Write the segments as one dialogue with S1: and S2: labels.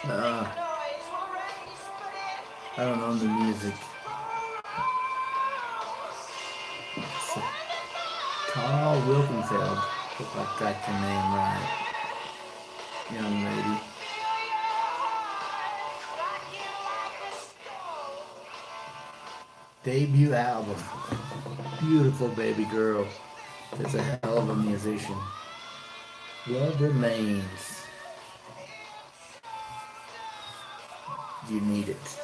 S1: Uh, I don't know the music. So, Carl Wilkenfeld. Hope I got your name right, young lady. Debut album. Beautiful baby girl. That's a hell of a musician. Love Remains. You need it.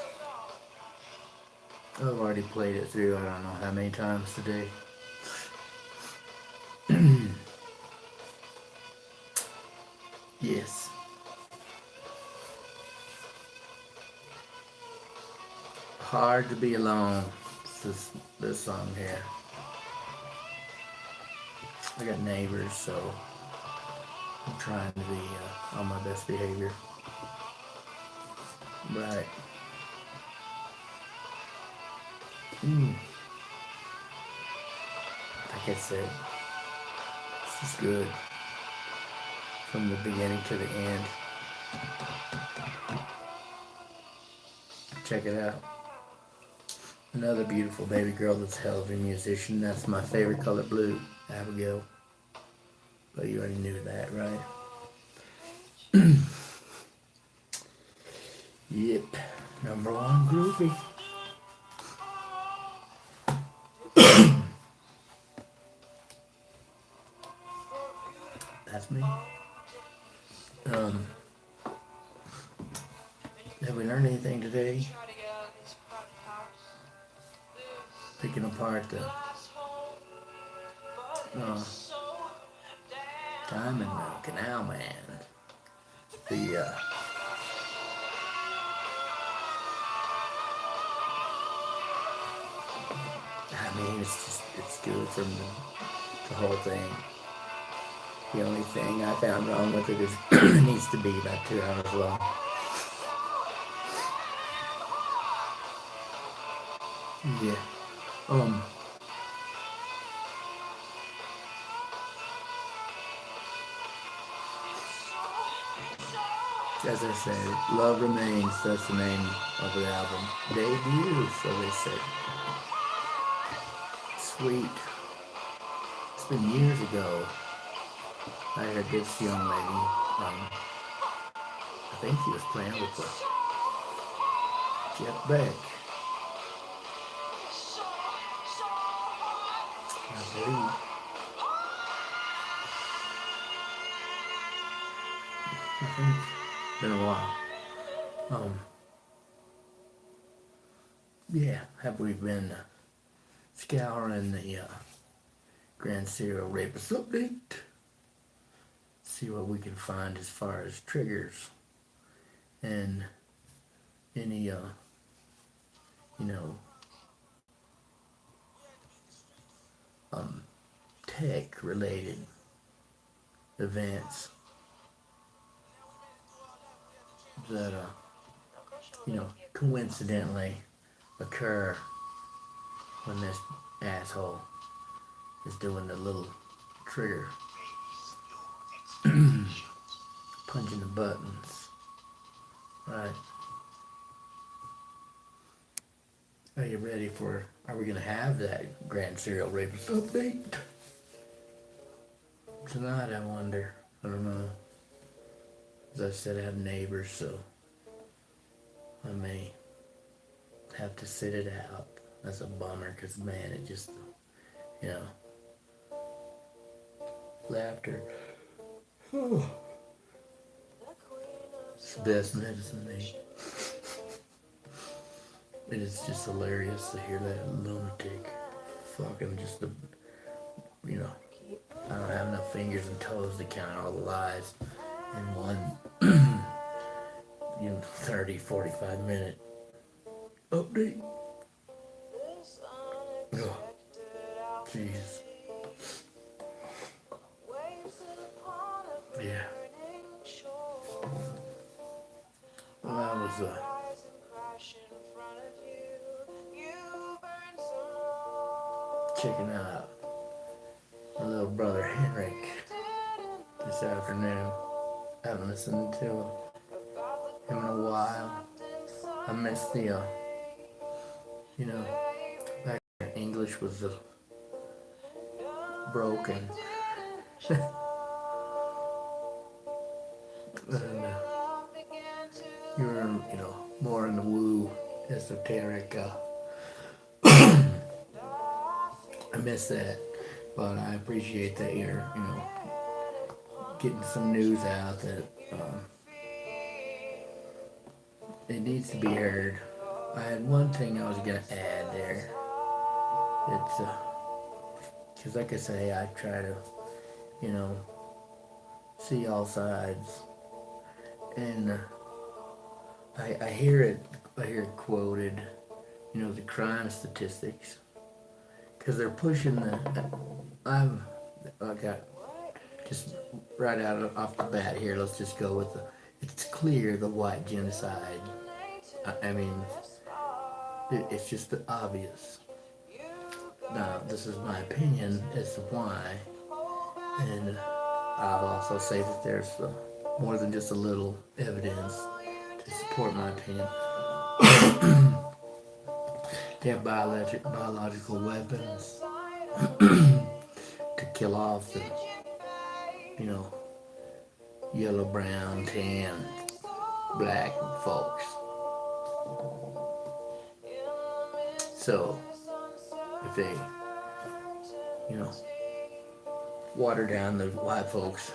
S1: I've already played it through I don't know how many times today. Yes. Hard to be alone. This song here. I got neighbors, so I'm trying to be on my best behavior. Right. Like I said, this is good. From the beginning to the end. Check it out. Another beautiful baby girl that's a hell of a musician. That's my favorite color, blue, Abigail. But you already knew that, right? Yep. Number one groupie. That's me. Um, have we learned anything today? Picking apart the Diamond Canal Man. The I mean, it's good from the whole thing. The only thing I found wrong with it is it needs to be about 2 hours long. Yeah. As I said, Love Remains, that's the name of the album. Debut, so they said. Sweet. It's been years ago. I heard this young lady, I think she was playing with Jeff Beck. I believe. I think it's been a while. Yeah, have we been scouring the Grand Serial Rapist update? See what we can find as far as triggers and any, tech related events that, coincidentally occur when this asshole is doing the little trigger, punching the buttons, right? Are you ready for, are we going to have that Grand Serial Rapist update? Tonight, I wonder. I don't know. As I said, I have neighbors, so I may have to sit it out. That's a bummer, because, man, it just, laughter. It's the best medicine, mate. It is just hilarious to hear that lunatic fucking just the, I don't have enough fingers and toes to count all the lies in one, 30, 45-minute update. Oh, jeez. Yeah. Well, that was, checking out my little brother Henrik this afternoon. I haven't listened to him him in a while. I miss the, you know, back when English was broken. And you were, more in the woo, esoteric. I miss that. But I appreciate that you're, getting some news out that it needs to be heard. I had one thing I was gonna add there. It's because, like I say, I try to, you know, see all sides, and I hear it. I hear it quoted. The crime statistics, because they're pushing the. I got just right off the bat here. Let's just go with the. It's clear the white genocide. I mean, it's just obvious. Now, this is my opinion as to why, and I'll also say that there's more than just a little evidence to support my opinion. They have biological weapons to kill off the, you know, yellow, brown, tan, black folks. So, if they, you know, water down the white folks'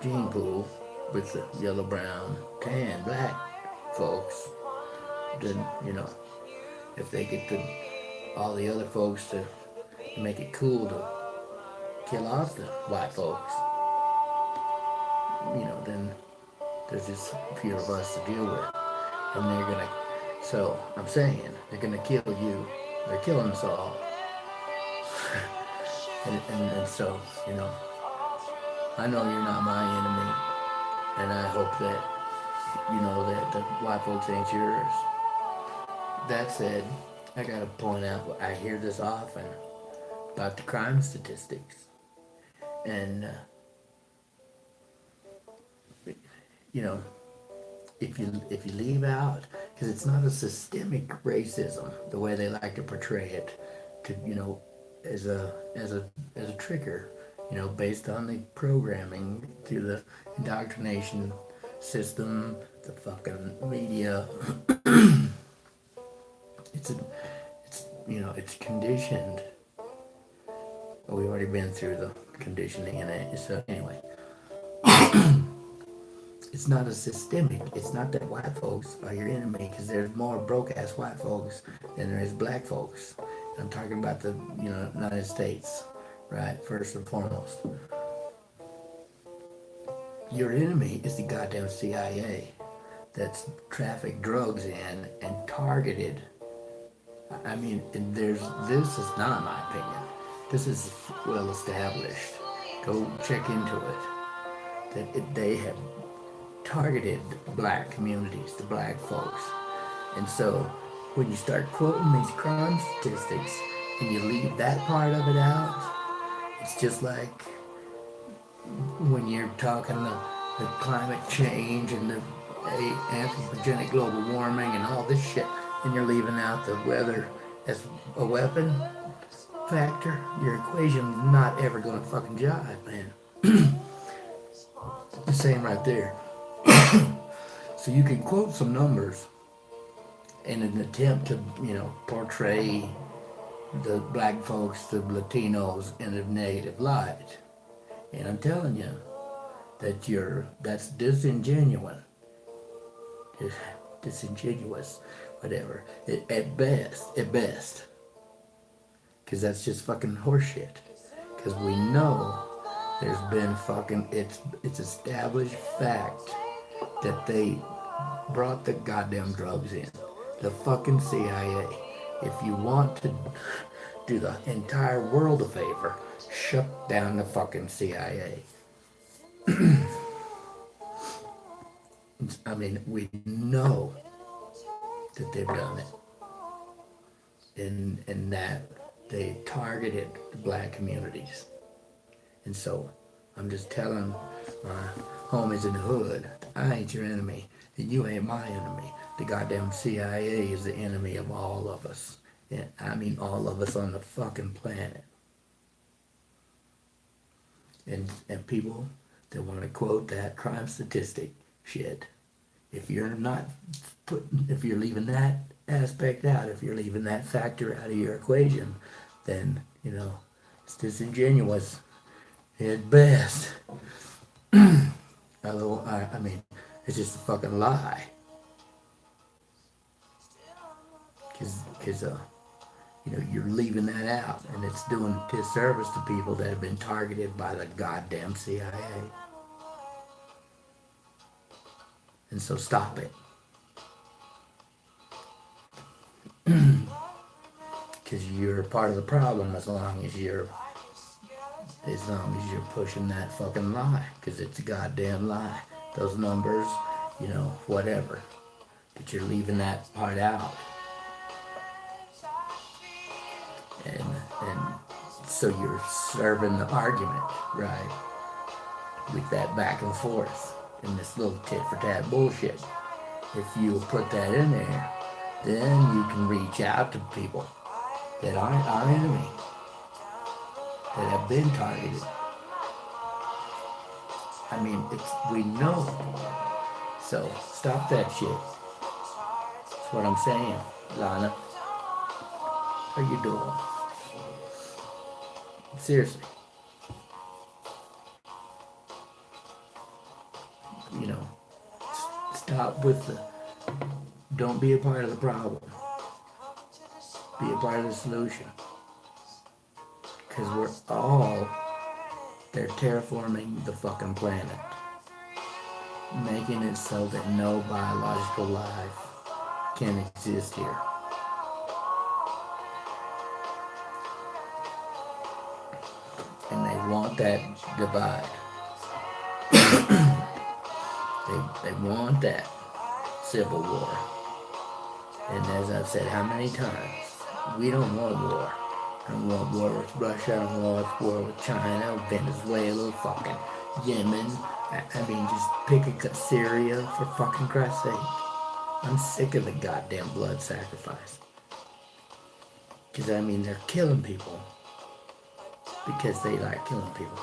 S1: gene pool with the yellow, brown, tan, black folks, then, if they get all the other folks to make it cool to kill off the white folks, then there's just fewer of us to deal with. And they're gonna, so I'm saying, they're gonna kill you. They're killing us all. and so, I know you're not my enemy. And I hope that, that the white folks ain't yours. That said, I gotta point out, I hear this often about the crime statistics. And, if you leave out, because it's not a systemic racism the way they like to portray it, to as a trigger, based on the programming through the indoctrination system, the fucking media. It's conditioned. Well, we've already been through the conditioning in it. So anyway, it's not a systemic. It's not that white folks are your enemy, because there's more broke ass white folks than there is black folks. I'm talking about the United States, right? First and foremost, your enemy is the goddamn CIA that's trafficked drugs in and targeted. I mean, this is not my opinion. This is well established. Go check into it. They have targeted black communities, the black folks. And so when you start quoting these crime statistics and you leave that part of it out, it's just like when you're talking the climate change and the anthropogenic global warming and all this shit, and you're leaving out the weather as a weapon factor, your equation's not ever gonna fucking jive, man. The same right there. So you can quote some numbers in an attempt to, portray the black folks, the Latinos in a negative light. And I'm telling you that that's disingenuous. Disingenuous, whatever. At best. Because that's just fucking horseshit. Because we know there's been it's established fact that they brought the goddamn drugs in. The fucking CIA. If you want to do the entire world a favor, shut down the fucking CIA. I mean, we know that they've done it. And that they targeted the black communities. And so I'm just telling my homies in the hood, I ain't your enemy. And you ain't my enemy. The goddamn CIA is the enemy of all of us. And I mean all of us on the fucking planet. And people that want to quote that crime statistic shit, if you're leaving that aspect out, if you're leaving that factor out of your equation, then, it's disingenuous at best. Although, I mean, it's just a fucking lie. Because you're leaving that out, and it's doing disservice to people that have been targeted by the goddamn CIA. And so stop it. Because you're part of the problem as long as you're pushing that fucking lie. Because it's a goddamn lie. Those numbers, whatever. But you're leaving that part out. And so you're serving the argument, right? With that back and forth and this little tit for tat bullshit. If you put that in there, then you can reach out to people that aren't our enemy, that have been targeted. I mean, we know. So stop that shit. That's what I'm saying, Lana. How you doing? Seriously. Stop with don't be a part of the problem. Be a part of the solution. Because they're terraforming the fucking planet. Making it so that no biological life can exist here. And they want that divide. They want that civil war. And as I've said how many times, we don't want war. I don't want war with Russia, I don't want war with China, Venezuela, fucking Yemen. I mean, just pick Syria for fucking Christ's sake. I'm sick of the goddamn blood sacrifice. Because, they're killing people because they like killing people.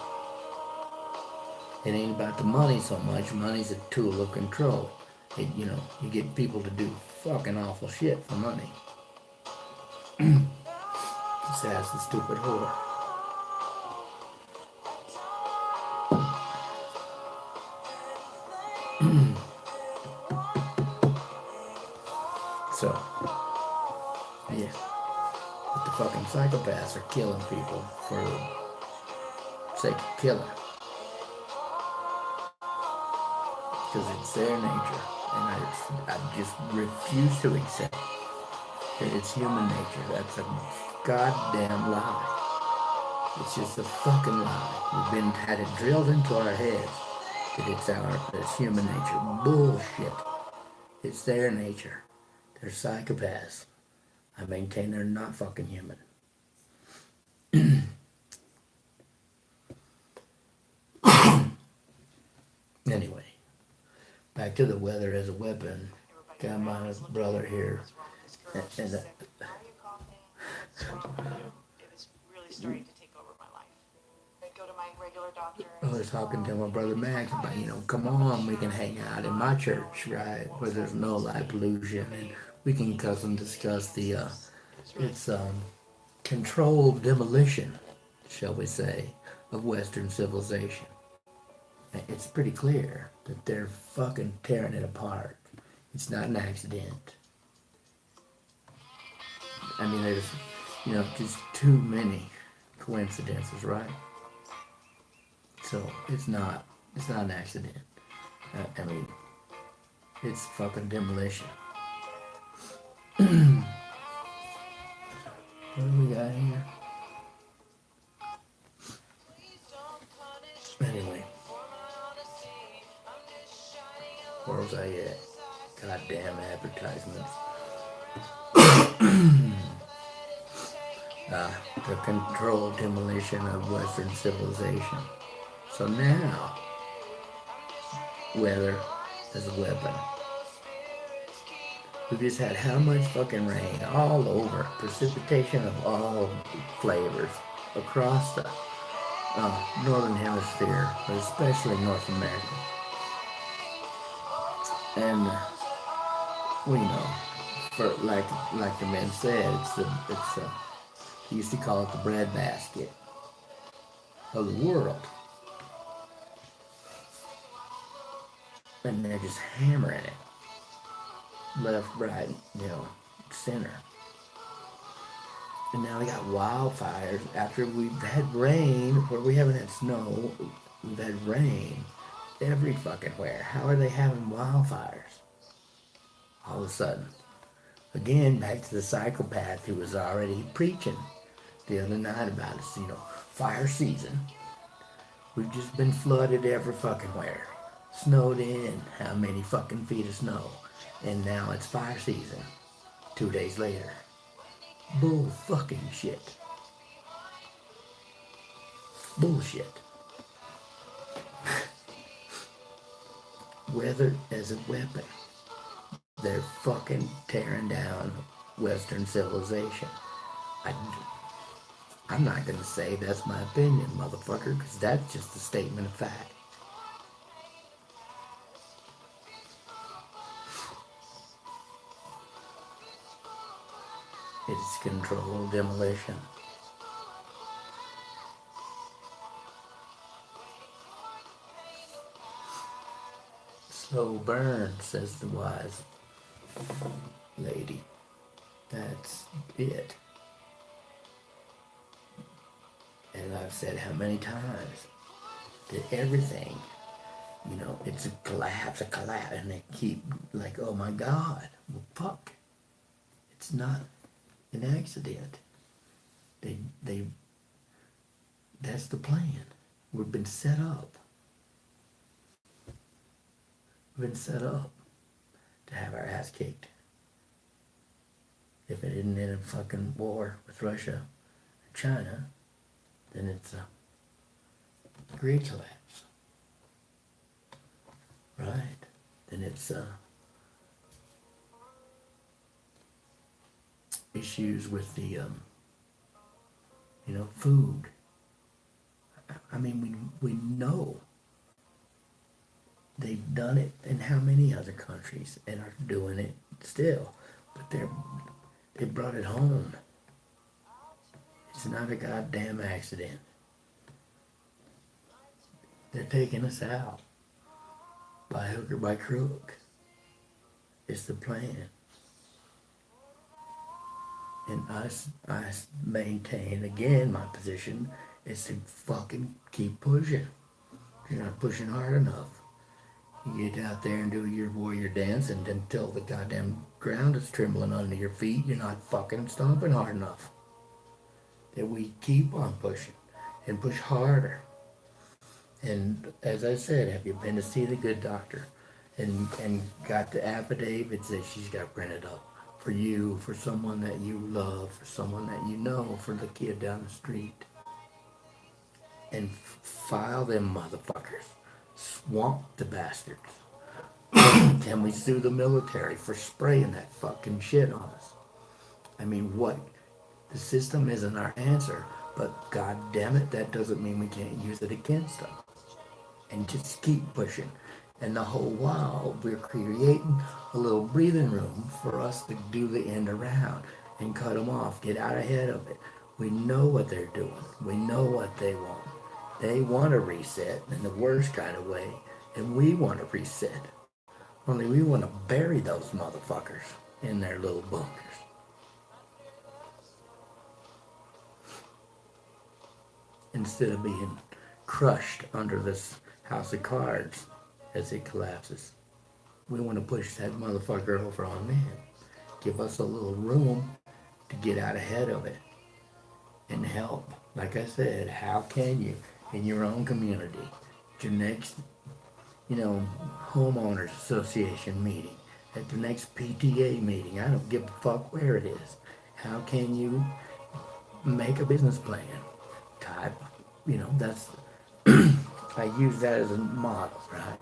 S1: It ain't about the money so much. Money's a tool of control. You get people to do fucking awful shit for money. That's the stupid whore. So, yeah. But the fucking psychopaths are killing people for the sake of killing. Because it's their nature. And I just refuse to accept that it's human nature. That's a goddamn lie. It's just a fucking lie. We've had it drilled into our heads that it's human nature. Bullshit. It's their nature. They're psychopaths. I maintain they're not fucking human. Anyway, back to the weather as a weapon. Got my brother here. And
S2: It was really starting to take over my life. I'd go to my regular doctor.
S1: I was talking to my brother Max about, come on, we can hang out in my church, right, where there's no light pollution, and we can discuss the controlled demolition, shall we say, of Western civilization. It's pretty clear that they're fucking tearing it apart. It's not an accident. There's, just too many coincidences, right? So it's not an accident. It's fucking demolition. What do we got here? Anyway. Where was I at? Goddamn advertisements. The controlled demolition of Western civilization. So now, weather as a weapon. We've just had how much fucking rain all over, precipitation of all flavors across the northern hemisphere, but especially North America. And we know, for like the men said, it's he used to call it the breadbasket of the world, and they're just hammering it, left, right, center. And now we got wildfires after we've had rain, where we haven't had snow, we've had rain every fucking where. How are they having wildfires all of a sudden? Again, back to the psychopath who was already preaching the other night about us, fire season. We've just been flooded every fucking where. Snowed in, how many fucking feet of snow? And now it's fire season, 2 days later. Bull fucking shit. Bullshit. Weather as a weapon. They're fucking tearing down Western civilization. I'm not gonna say that's my opinion, motherfucker, because that's just a statement of fact. It's controlled demolition. Slow burn, says the wise lady. That's it. And I've said how many times that everything, it's a collapse, and they keep like, oh my God, well fuck. It's not an accident. That's the plan. We've been set up. We've been set up to have our ass kicked. If it isn't in a fucking war with Russia and China, then it's a great collapse. Right? Then it's issues with the food. I mean, we know they've done it in how many other countries and are doing it still, but they brought it home. It's not a goddamn accident. They're taking us out by hook or by crook. It's the plan. And I maintain, again, my position is to fucking keep pushing. You're not pushing hard enough. You get out there and do your warrior dance, and until the goddamn ground is trembling under your feet, you're not fucking stomping hard enough. That we keep on pushing and push harder. And as I said, have you been to see the good doctor and got the affidavits that she's got printed up for you, for someone that you love, for someone that you know, for the kid down the street? And file them motherfuckers. Swamp the bastards. Can we sue the military for spraying that fucking shit on us? I mean, what? The system isn't our answer, but god damn it, that doesn't mean we can't use it against them. And just keep pushing. And the whole while, we're creating a little breathing room for us to do the end around and cut them off, get out ahead of it. We know what they're doing. We know what they want. They want to reset in the worst kind of way, and we want to reset. Only we want to bury those motherfuckers in their little bunkers. Instead of being crushed under this house of cards as it collapses. We want to push that motherfucker over on them. Give us a little room to get out ahead of it and help. Like I said, how can you, in your own community, your next, homeowners association meeting, at the next PTA meeting, I don't give a fuck where it is. How can you make a business plan? Type, that's, I use that as a model, right?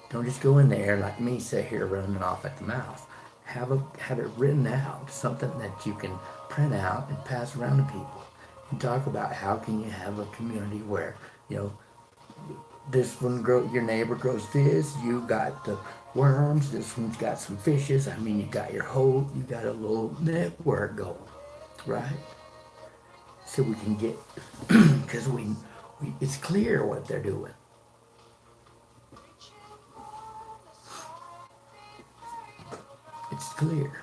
S1: Don't just go in there like me, sit here running off at the mouth. have it written out, something that you can print out and pass around to people. And talk about how can you have a community where, you know, this one your neighbor grows this, you got the worms, this one's got some fishes. I mean, you got a little network going, right? So we can get, because it's clear what they're doing. It's clear.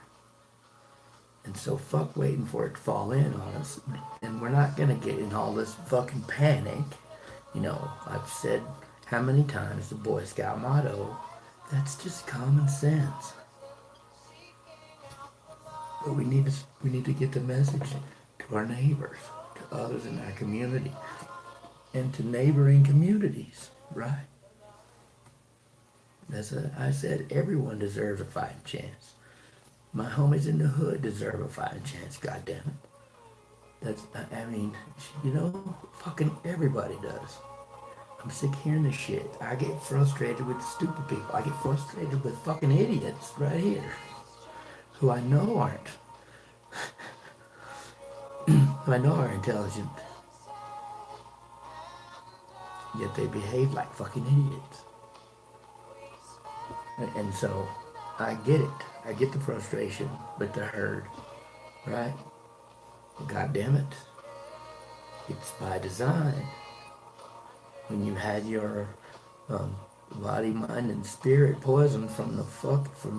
S1: And so fuck waiting for it to fall in on us. And we're not going to get in all this fucking panic. You know, I've said how many times the Boy Scout motto, that's just common sense. But we need to get the message to our neighbors, to others in our community, and to neighboring communities, right? I said, everyone deserves a fighting chance. My homies in the hood deserve a fighting chance, goddammit. I mean, you know, fucking everybody does. I'm sick of hearing this shit. I get frustrated with stupid people. I get frustrated with fucking idiots right here, who I know aren't, who I know are intelligent, yet they behave like fucking idiots. And so, I get it. I get the frustration with the herd, right? God damn it. It's by design. When you had your body, mind, and spirit poisoned from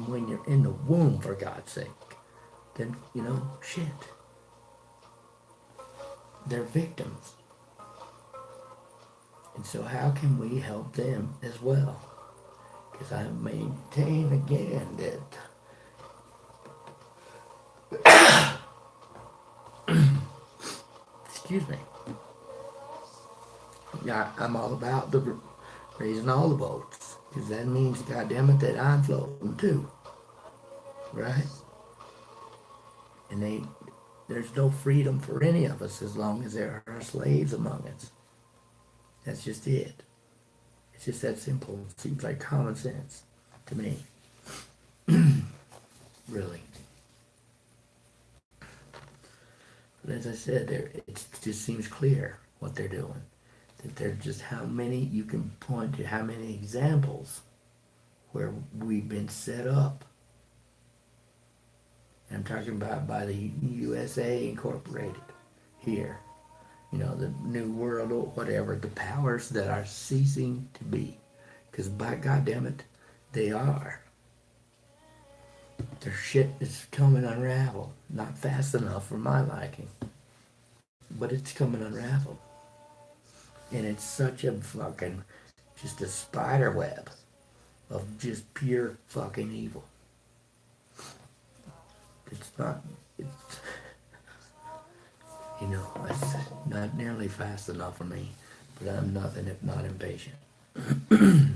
S1: when you're in the womb, for God's sake, then, you know, shit. They're victims. And so how can we help them as well? Because I maintain again that excuse me. Yeah, I'm all about raising all the boats, because that means, goddammit, that I'm floating too, right? And there's no freedom for any of us as long as there are slaves among us. That's just it. It's just that simple. It seems like common sense to me. Really. But as I said, it just seems clear what they're doing. That they're just how many, you can point to how many examples where we've been set up. And I'm talking about by the USA Incorporated here. You know, the New World or whatever, the powers that are ceasing to be. Because by goddammit, they are. Their shit is coming unraveled. Not fast enough for my liking. But it's coming unraveled. And it's such a fucking, just a spider web of just pure fucking evil. It's not, it's, you know, it's not nearly fast enough for me, but I'm nothing if not impatient. That's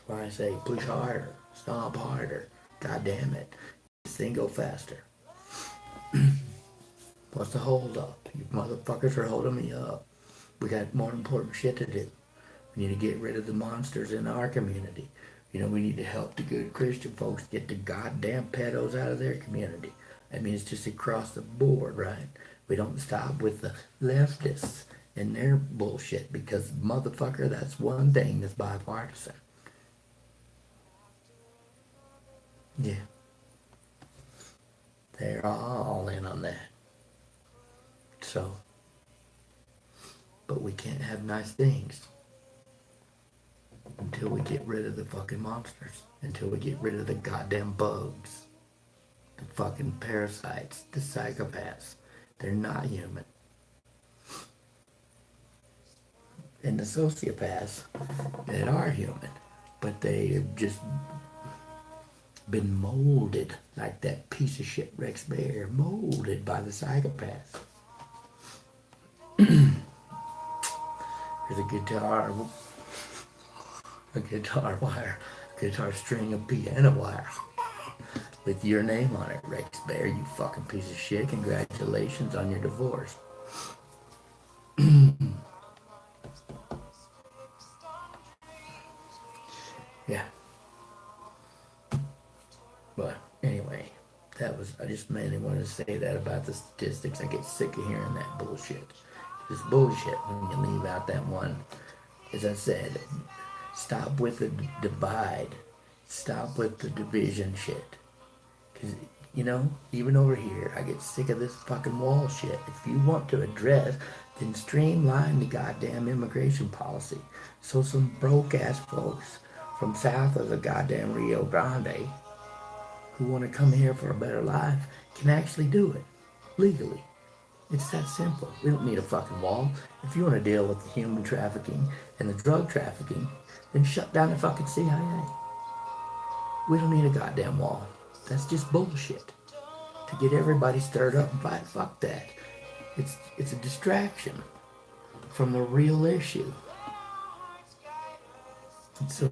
S1: why I say push harder, stomp harder, god damn it, this thing go faster. What's the hold up? You motherfuckers are holding me up. We got more important shit to do. We need to get rid of the monsters in our community. You know, we need to help the good Christian folks get the goddamn pedos out of their community. I mean, it's just across the board, right? We don't stop with the leftists and their bullshit, because, motherfucker, that's one thing that's bipartisan. Yeah. They're all in on that. So, but we can't have nice things until we get rid of the fucking monsters, until we get rid of the goddamn bugs, the fucking parasites, the psychopaths. They're not human. And the sociopaths that are human, but they've just been molded like that piece of shit Rex Bear, molded by the psychopaths. There's a guitar wire, guitar string of piano wire with your name on it, Rex Bear, you fucking piece of shit. Congratulations on your divorce. Yeah. But anyway, I just mainly wanted to say that about the statistics. I get sick of hearing that bullshit. It's bullshit when you leave out that one. As I said, stop with the divide. Stop with the division shit. Because, even over here, I get sick of this fucking wall shit. If you want to address, then streamline the goddamn immigration policy. So some broke ass folks from south of the goddamn Rio Grande who want to come here for a better life can actually do it legally. It's that simple. We don't need a fucking wall. If you want to deal with the human trafficking and the drug trafficking, then shut down the fucking CIA. We don't need a goddamn wall. That's just bullshit. To get everybody stirred up and fight, fuck that. It's a distraction from the real issue. And so,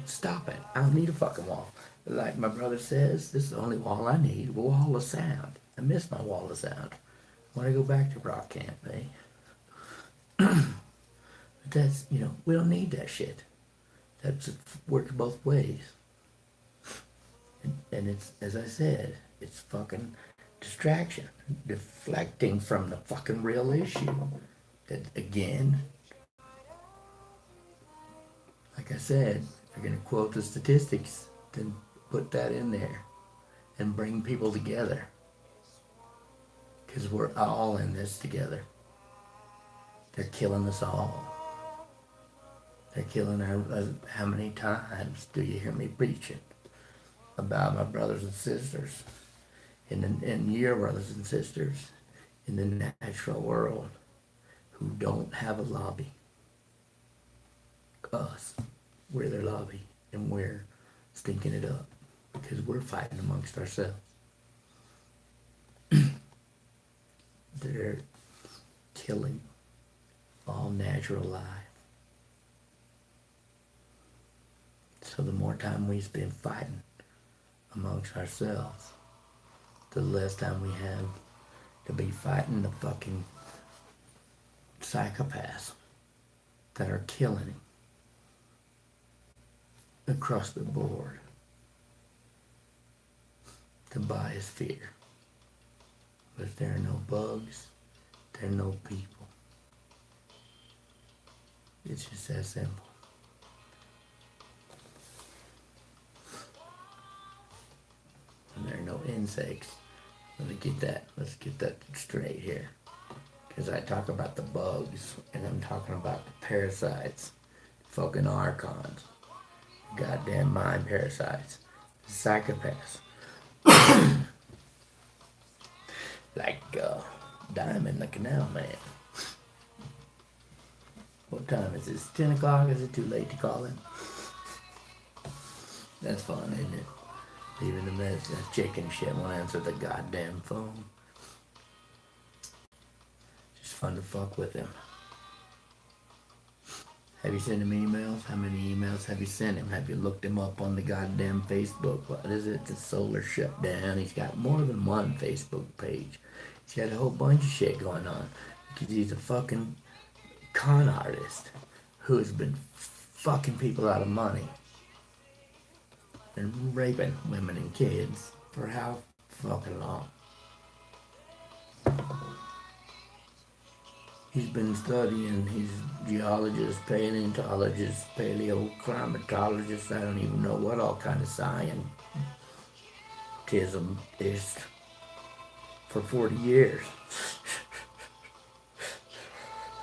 S1: stop it. I don't need a fucking wall. Like my brother says, this is the only wall I need. A wall of sound. I miss my wall of sound. I want to go back to rock camp, eh? But that's, we don't need that shit. That works both ways. And it's, as I said, it's fucking distraction. Deflecting from the fucking real issue. That, again, like I said, if you're going to quote the statistics, then put that in there and bring people together. Because we're all in this together. They're killing us all. They're killing how many times do you hear me preaching about my brothers and sisters and your brothers and sisters in the natural world who don't have a lobby? Us. We're their lobby, and we're stinking it up because we're fighting amongst ourselves. They're killing all natural life. So the more time we spend fighting amongst ourselves, the less time we have to be fighting the fucking psychopaths that are killing across the board. The biosphere. But if there are no bugs, there are no people. It's just that simple. And there are no insects. Let's get that straight here. Because I talk about the bugs, and I'm talking about the parasites, fucking archons, goddamn mind parasites, psychopaths. Like Diamond the Canal Man. What time is this? 10 o'clock? Is it too late to call him? That's fun, isn't it? Leaving the message. That chicken shit won't answer the goddamn phone. Just fun to fuck with him. Have you sent him emails? How many emails have you sent him? Have you looked him up on the goddamn Facebook? What is it? The solar shutdown. He's got more than one Facebook page. He's got a whole bunch of shit going on. Because he's a fucking con artist who has been fucking people out of money and raping women and kids for how fucking long? He's been studying, he's geologist, paleontologist, paleoclimatologist, I don't even know what all kind of scientism is for 40 years.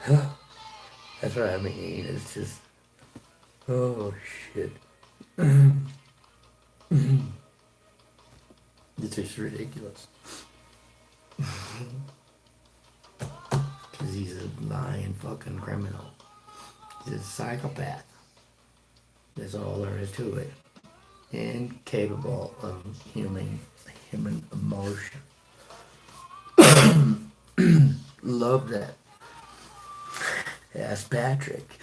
S1: That's what I mean, it's just, oh shit. It's just ridiculous. Because he's a lying fucking criminal. He's a psychopath. That's all there is to it. Incapable of human emotion. Love that. Ask Patrick.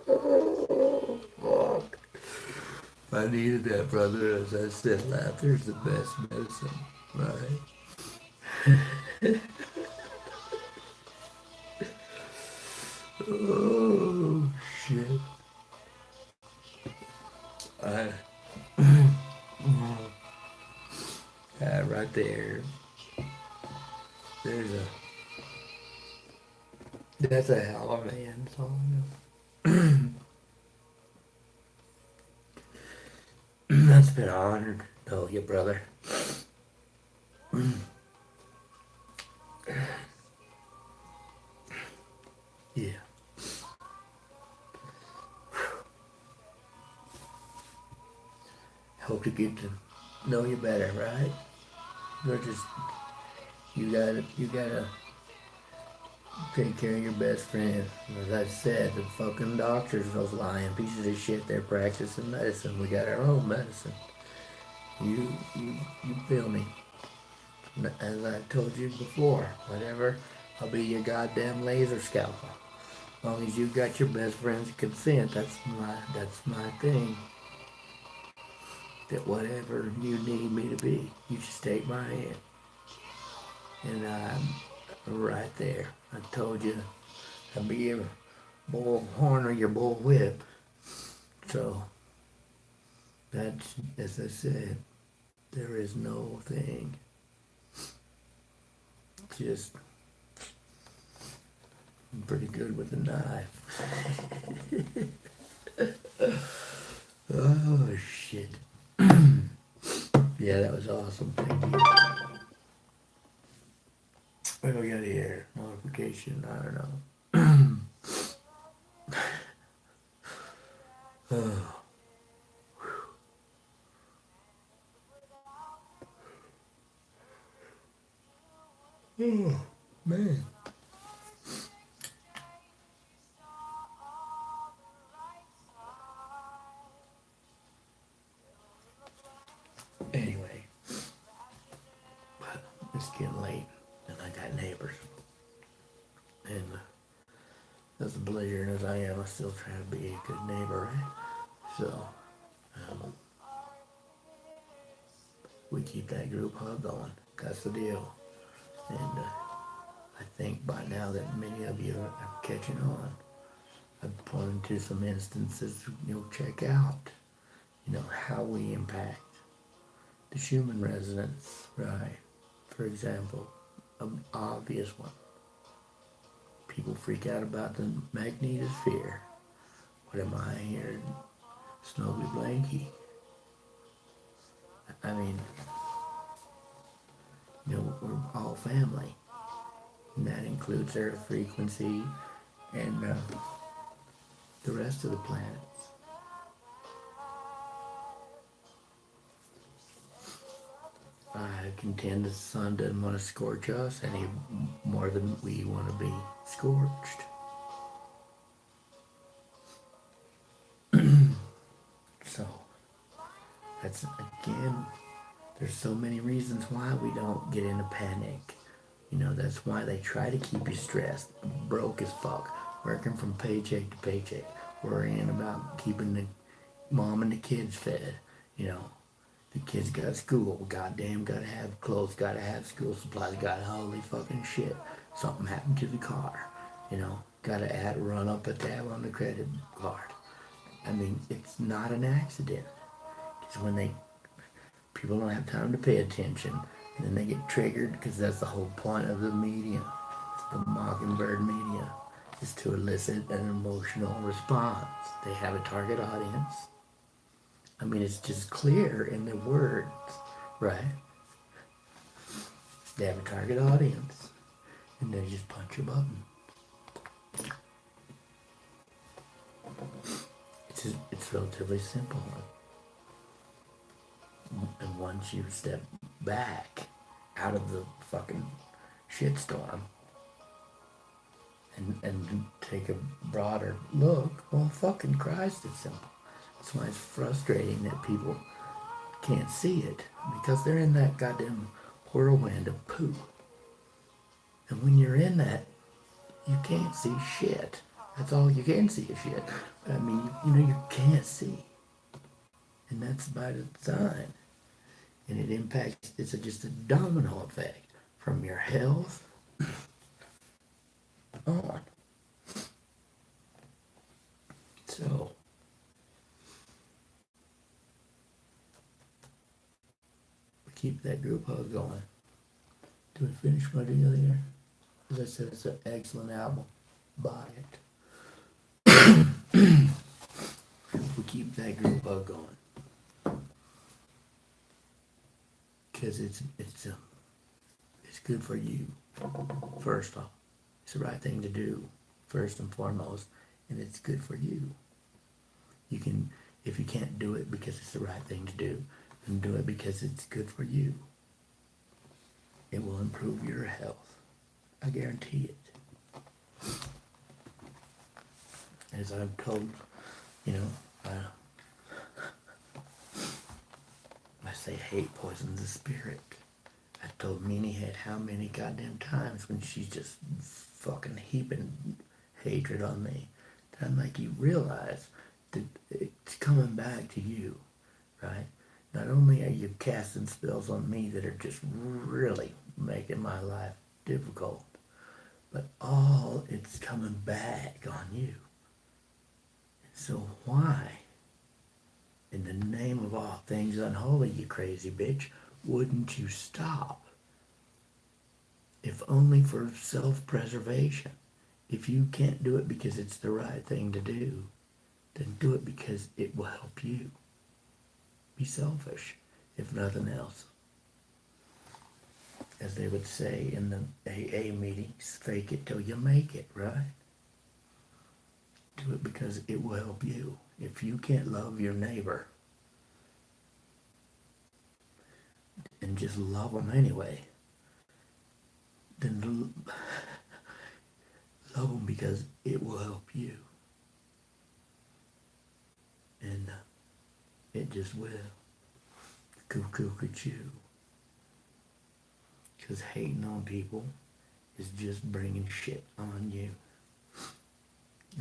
S1: Oh, fuck. I needed that, brother. As I said, laughter's the best medicine, right? Oh, shit. right there. There's a. That's a hell of a man song. That's been honored to know you, brother. Yeah. Hope to get to know you better, right? But just you gotta take care of your best friend. As I said, the fucking doctors, those lying pieces of shit, they're practicing medicine. We got our own medicine. You feel me? As I told you before, whatever, I'll be your goddamn laser scalper. As long as you got your best friend's consent, that's my thing. That whatever you need me to be, you just take my hand. And I'm right there. I told you I'll be your bull horn or your bull whip. So that's, as I said, there is no thing. Just I'm pretty good with the knife. Oh shit. Yeah, that was awesome. Thank you. What do we got here? Notification, I don't know. Oh, oh man. Anyway, but it's getting late and I got neighbors. And as belligerent as I am, I still try to be a good neighbor, right? So, um, we keep that group hug going. That's the deal. And I think by now that many of you are catching on. I've pointed to some instances you'll check out, how we impact the human residents, right? For example, an obvious one. People freak out about the magnetosphere. What am I here? Snowy Blanky. I mean, we're all family. And that includes Earth frequency and the rest of the planets. I contend the sun doesn't want to scorch us any more than we want to be scorched. So, that's again, there's so many reasons why we don't get into panic. That's why they try to keep you stressed, broke as fuck, working from paycheck to paycheck, worrying about keeping the mom and the kids fed. The kids got school, goddamn, gotta have clothes, gotta have school supplies, gotta holy fucking shit. Something happened to the car, gotta run up a tab on the credit card. I mean, it's not an accident. It's when people don't have time to pay attention, and then they get triggered because that's the whole point of the media. It's the Mockingbird media, is to elicit an emotional response. They have a target audience. I mean, it's just clear in the words, right? They have a target audience, and they just punch a button. It's relatively simple. And once you step back out of the fucking shitstorm and take a broader look, well, fucking Christ, it's simple. That's why it's frustrating that people can't see it, because they're in that goddamn whirlwind of poo. And when you're in that, you can't see shit. That's all you can see is shit. But I mean, you can't see. And that's by design. And it impacts, it's just a domino effect from your health on. So, we keep that group hug going. Do I finish my deal here? As I said, it's an excellent album. Buy it. We keep that group hug going. Because it's good for you. First off, it's the right thing to do, first and foremost, and it's good for you. You can, if you can't do it because it's the right thing to do, then do it because it's good for you. It will improve your health. I guarantee it. As I've told, I say hate poisons the spirit. I told Meanie Head how many goddamn times when she's just fucking heaping hatred on me. I'm like, you realize that it's coming back to you, right? Not only are you casting spells on me that are just really making my life difficult, but all it's coming back on you. So why, in the name of all things unholy, you crazy bitch, wouldn't you stop? If only for self-preservation. If you can't do it because it's the right thing to do, then do it because it will help you. Be selfish, if nothing else. As they would say in the AA meetings, fake it till you make it, right? Do it because it will help you. If you can't love your neighbor, and just love them anyway, then love them because it will help you. And it just will. Cuckoo, cuckoo. Because hating on people is just bringing shit on you.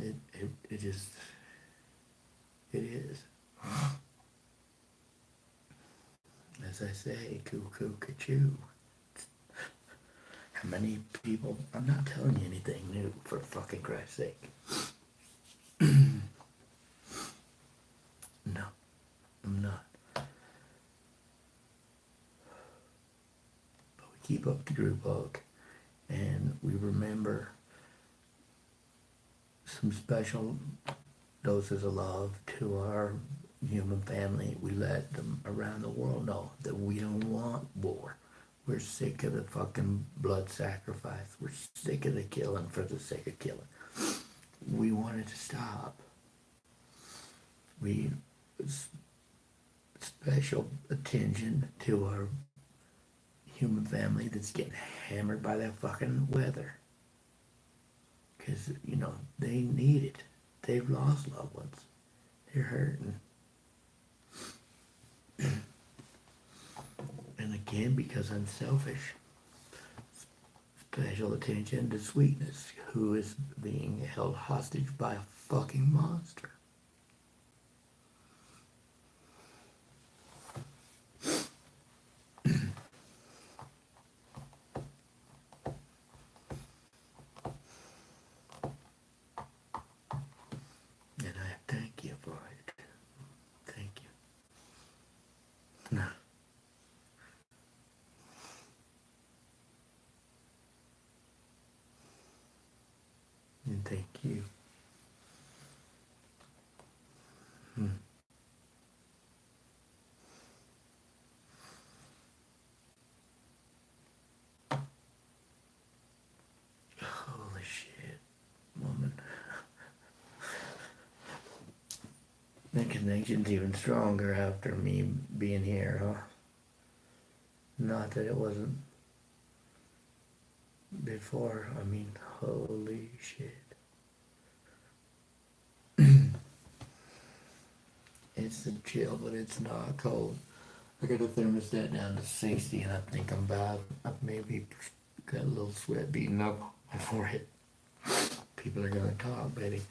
S1: It is. As I say, cuckoo, cuckoo. How many people, I'm not telling you anything new, for fucking Christ's sake. No, I'm not. But we keep up the group hug, and we remember some special doses of love to our human family. We let them around the world know that we don't want war. We're sick of the fucking blood sacrifice. We're sick of the killing for the sake of killing. We want it to stop. We special attention to our human family that's getting hammered by that fucking weather. Because, they need it. They've lost loved ones. They're hurting. And again, because I'm selfish, special attention to Sweetness, who is being held hostage by a fucking monster. And I thank you for it. Thank you. No. And thank you. Holy shit, woman. The connection's even stronger after me being here, huh? Not that it wasn't before. I mean, holy shit. It's a chill, but it's not cold. I got a thermostat down to 60, and I think I'm about, I've maybe got a little sweat beating up my forehead. People are gonna talk, baby.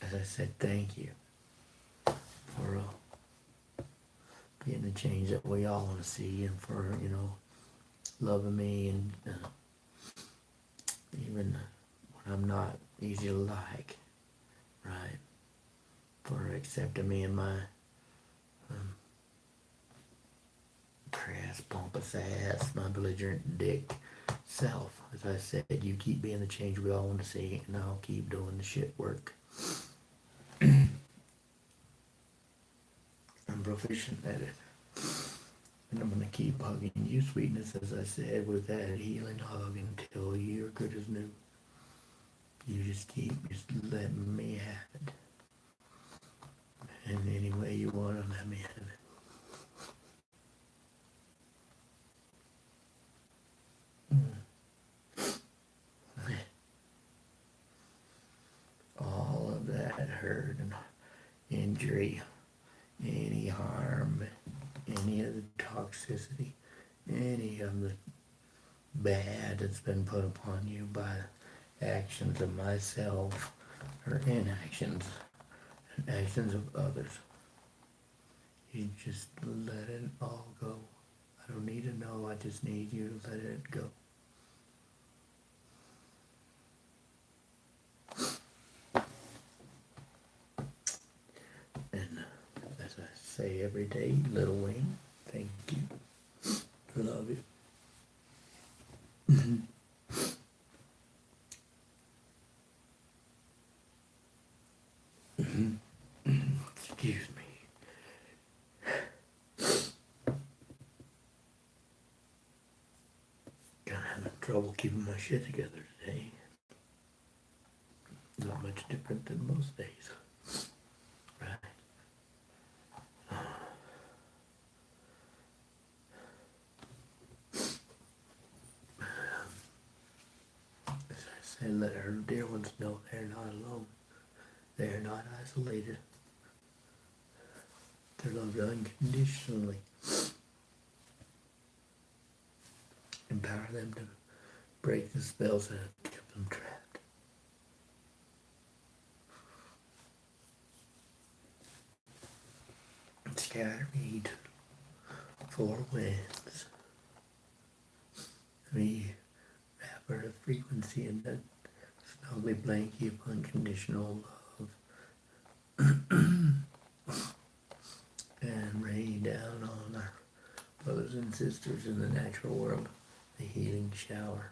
S1: As I said, thank you for being the change that we all want to see, and for, loving me, and even when I'm not easy to like, right? For accepting me and my crass, pompous ass, my belligerent dick self. As I said, you keep being the change we all want to see, and I'll keep doing the shit work. I'm proficient at it. And I'm gonna keep hugging you, sweetness, as I said, with that healing hug until you're good as new. You just keep letting me have it. And any way you want to let me have it. All of that hurt and injury, any harm, any of the toxicity, any of the bad that's been put upon you by actions of myself or inactions and actions of others. You just let it all go. I don't need to know, I just need you to let it go. And as I say every day, Little Wayne, thank you. Love you. Excuse me. Kinda having trouble keeping my shit together today. Not much different than most days. Right? As I say, let our dear ones know they're not alone. They are not isolated. They're loved unconditionally. Empower them to break the spells that have kept them trapped. Scatter me to 4 winds. Me wrap her frequency in that snugly blanket of unconditional love. And rain down on our brothers and sisters in the natural world, the healing shower.